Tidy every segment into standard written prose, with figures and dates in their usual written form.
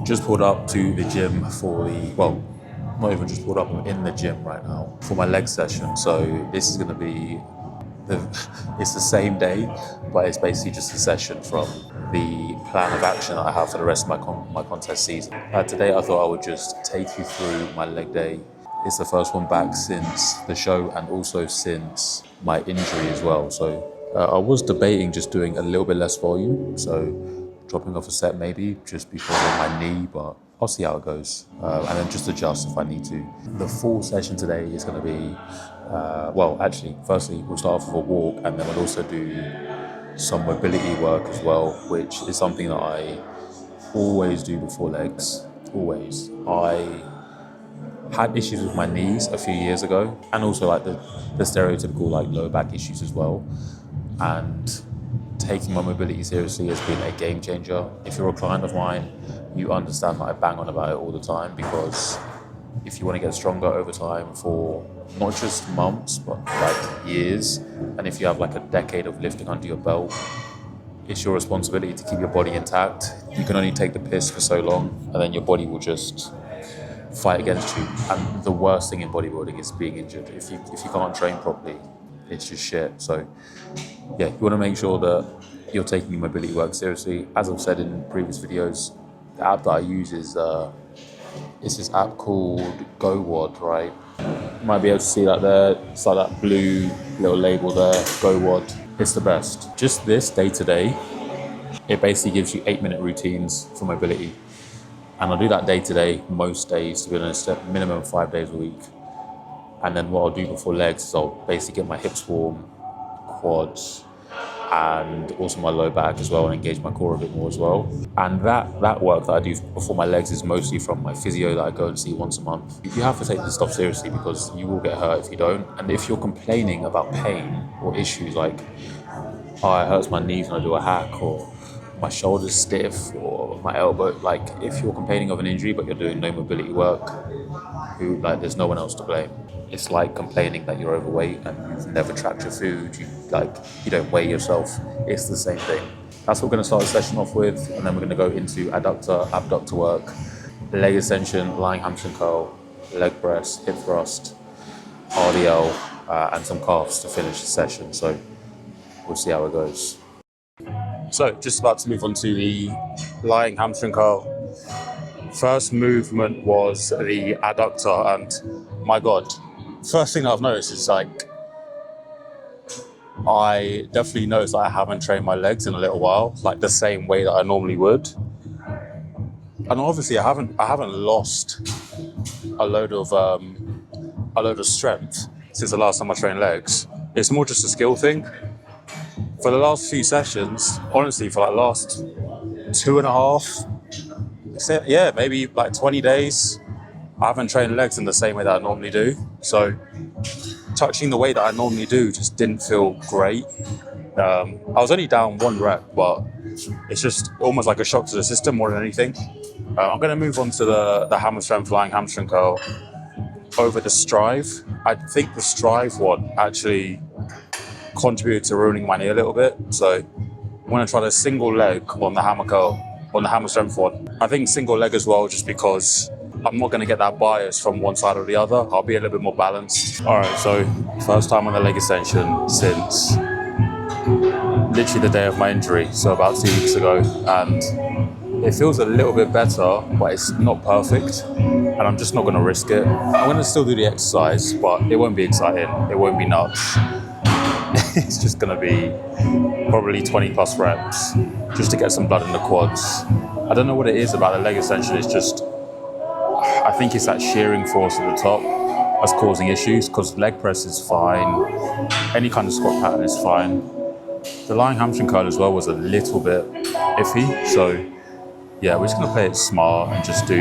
Just pulled up to the gym for not even just pulled up, I'm in the gym right now for my leg session. So this is going to be, it's the same day, but it's basically just a session from the plan of action that I have for the rest of my contest season. Today I thought I would just take you through my leg day. It's the first one back since the show and also since my injury as well. So I was debating just doing a little bit less volume, so dropping off a set maybe just because of my knee, but I'll see how it goes, and then just adjust if I need to. The full session today is going to be, firstly we'll start off with a walk, and then we'll also do some mobility work as well, which is something that I always do before legs, always. I had issues with my knees a few years ago, and also like the stereotypical like low back issues as well, and taking my mobility seriously has been a game changer. If you're a client of mine, you understand that I bang on about it all the time, because if you want to get stronger over time for not just months, but like years, and if you have like a decade of lifting under your belt, it's your responsibility to keep your body intact. You can only take the piss for so long, and then your body will just fight against you. And the worst thing in bodybuilding is being injured. If you can't train properly, it's just shit. So yeah, you want to make sure that you're taking your mobility work seriously. As I've said in previous videos, the app that I use is this app called GoWOD, right? You might be able to see that there. It's like that blue little label there, GoWOD. It's the best. Just this day to day, it basically gives you 8-minute routines for mobility. And I'll do that day to day, most days, to be honest, minimum 5 days a week. And then what I'll do before legs is I'll basically get my hips warm, quads, and also my low back as well, and engage my core a bit more as well. And that work that I do before my legs is mostly from my physio that I go and see once a month. You have to take this stuff seriously, because you will get hurt if you don't. And if you're complaining about pain or issues like, oh, it hurts my knees when I do a hack, or my shoulder's stiff, or my elbow, like if you're complaining of an injury but you're doing no mobility work, there's no one else to blame. It's like complaining that you're overweight and you've never tracked your food, you don't weigh yourself. It's the same thing. That's what we're going to start the session off with, and then we're going to go into adductor, abductor work, leg extension, lying hamstring curl, leg press, hip thrust, RDL, and some calves to finish the session. So we'll see how it goes. So just about to move on to the lying hamstring curl. First movement was the adductor, and my God, first thing that I've noticed is I definitely noticed that I haven't trained my legs in a little while, like the same way that I normally would. And obviously I haven't lost a load of strength since the last time I trained legs. It's more just a skill thing. For the last few sessions, honestly, for like last 2.5, maybe like 20 days, I haven't trained legs in the same way that I normally do. So touching the way that I normally do just didn't feel great. I was only down 1 rep, but it's just almost like a shock to the system more than anything. I'm going to move on to the hammer strength lying hamstring curl over the strive. I think the strive one actually contributed to ruining my knee a little bit. So I'm going to try the single leg on the hammer curl, on the hammer strength one. I think single leg as well, just because I'm not going to get that bias from one side or the other. I'll be a little bit more balanced. All right, so first time on the leg extension since literally the day of my injury, so about 2 weeks ago, and it feels a little bit better, but it's not perfect, and I'm just not going to risk it. I'm going to still do the exercise, but it won't be exciting, it won't be nuts. It's just going to be probably 20 plus reps just to get some blood in the quads. I don't know what it is about the leg extension, it's just, I think it's that shearing force at the top that's causing issues, because leg press is fine, any kind of squat pattern is fine. The lying hamstring curl as well was a little bit iffy, so yeah, we're just going to play it smart and just do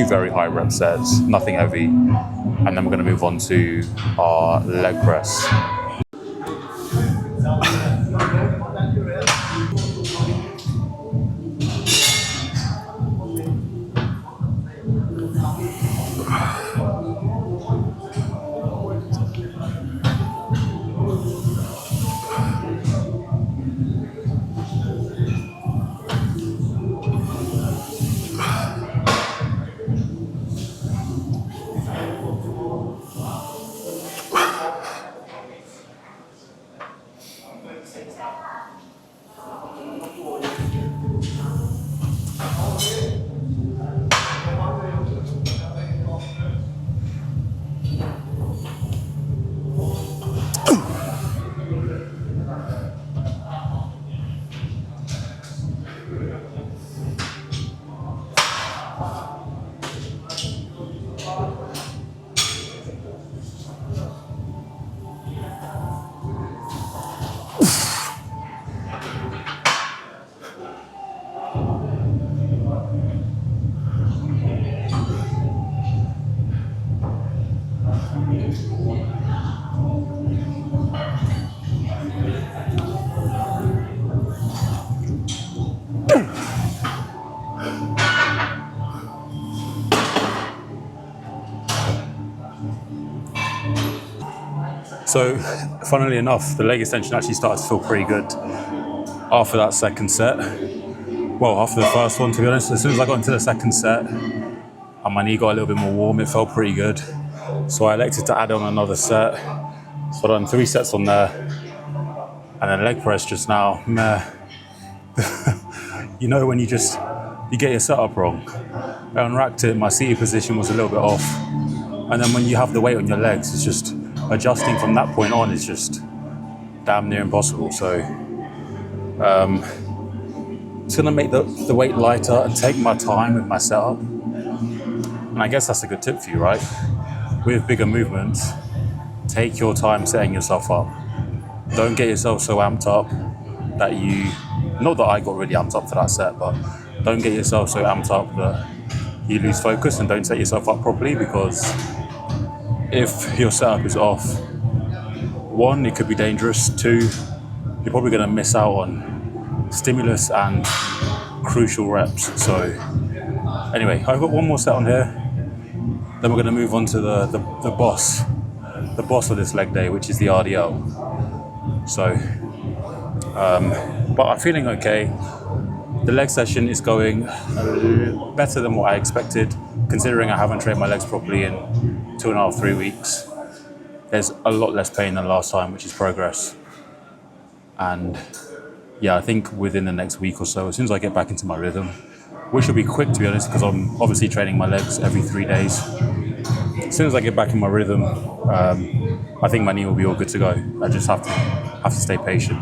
very high rep sets, nothing heavy, and then we're going to move on to our leg press. So, funnily enough, the leg extension actually started to feel pretty good after that second set. Well, after the first one, to be honest. As soon as I got into the second set and my knee got a little bit more warm, it felt pretty good. So I elected to add on another set. So I done 3 sets on there. And then leg press just now, meh. You know when you get your setup wrong. I unracked it, my seated position was a little bit off. And then when you have the weight on your legs, it's just adjusting from that point on is just damn near impossible. So it's gonna make the weight lighter and take my time with my setup. And I guess that's a good tip for you, right? With bigger movements, take your time setting yourself up. Don't get yourself so amped up that not that I got really amped up for that set, but don't get yourself so amped up that you lose focus and don't set yourself up properly, because if your setup is off, 1, it could be dangerous. 2, you're probably going to miss out on stimulus and crucial reps. So anyway, I've got 1 more set on here. Then we're going to move on to the boss of this leg day, which is the RDL. So, but I'm feeling okay. The leg session is going better than what I expected, considering I haven't trained my legs properly in 2.5, 3 weeks. There's a lot less pain than last time, which is progress. And yeah, I think within the next week or so, as soon as I get back into my rhythm, which will be quick to be honest, because I'm obviously training my legs every 3 days. As soon as I get back in my rhythm, I think my knee will be all good to go. I just have to stay patient.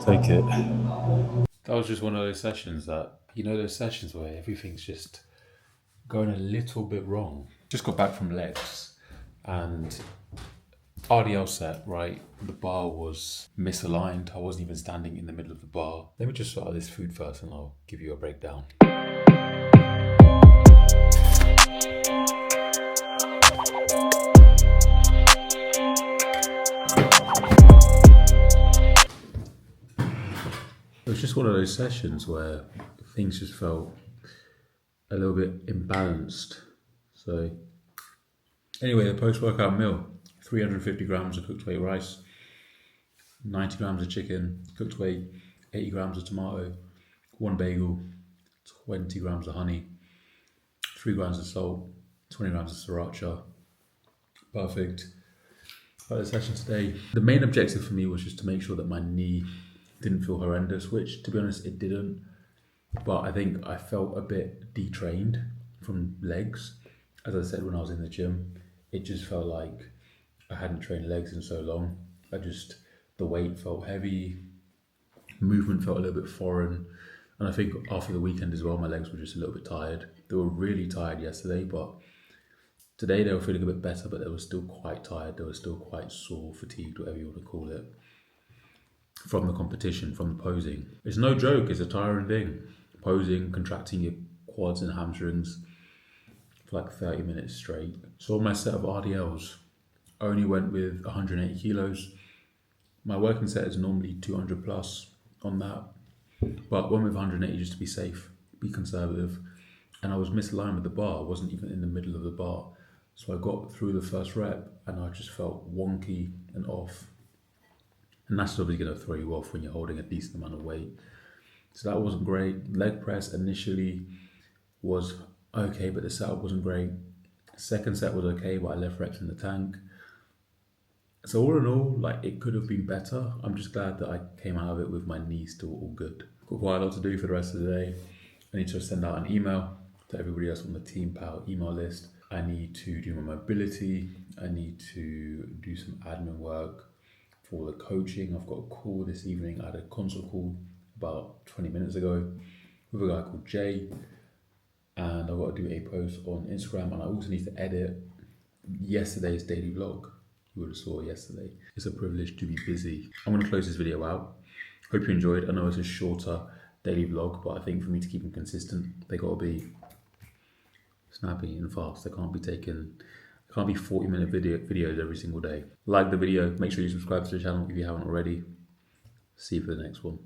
Take it. That was just one of those sessions those sessions where everything's just going a little bit wrong. Just got back from legs and RDL set, right? The bar was misaligned. I wasn't even standing in the middle of the bar. Let me just sort out this food first and I'll give you a breakdown. It was just one of those sessions where things just felt a little bit imbalanced. So anyway, the post-workout meal, 350 grams of cooked weight rice, 90 grams of chicken, cooked weight, 80 grams of tomato, 1 bagel, 20 grams of honey, 3 grams of salt, 20 grams of sriracha. Perfect. For the session today, the main objective for me was just to make sure that my knee didn't feel horrendous, which to be honest, it didn't. But I think I felt a bit detrained from legs. As I said, when I was in the gym, it just felt like I hadn't trained legs in so long. The weight felt heavy, movement felt a little bit foreign. And I think after the weekend as well, my legs were just a little bit tired. They were really tired yesterday, but today they were feeling a bit better, but they were still quite tired. They were still quite sore, fatigued, whatever you want to call it, from the competition, from the posing. It's no joke, it's a tiring thing. Posing, contracting your quads and hamstrings for like 30 minutes straight. So on my set of RDLs, I only went with 180 kilos. My working set is normally 200 plus on that, but went with 180 just to be safe, be conservative. And I was misaligned with the bar. I wasn't even in the middle of the bar. So I got through the first rep and I just felt wonky and off. And that's obviously going to throw you off when you're holding a decent amount of weight. So that wasn't great. Leg press initially was okay, but the setup wasn't great. Second set was okay, but I left reps in the tank. So all in all, like, it could have been better. I'm just glad that I came out of it with my knee still all good. Got quite a lot to do for the rest of the day. I need to send out an email to everybody else on the Team Power email list. I need to do my mobility. I need to do some admin work for the coaching. I've got a call this evening. I had a consult call about 20 minutes ago with a guy called Jay, and I've got to do a post on Instagram, and I also need to edit yesterday's daily vlog. You would have saw yesterday. It's a privilege to be busy. I'm going to close this video out. Hope you enjoyed. I know it's a shorter daily vlog, but I think for me to keep them consistent, they got to be snappy and fast. They can't be 40-minute videos every single day. Like the video, make sure you subscribe to the channel if you haven't already. See you for the next one.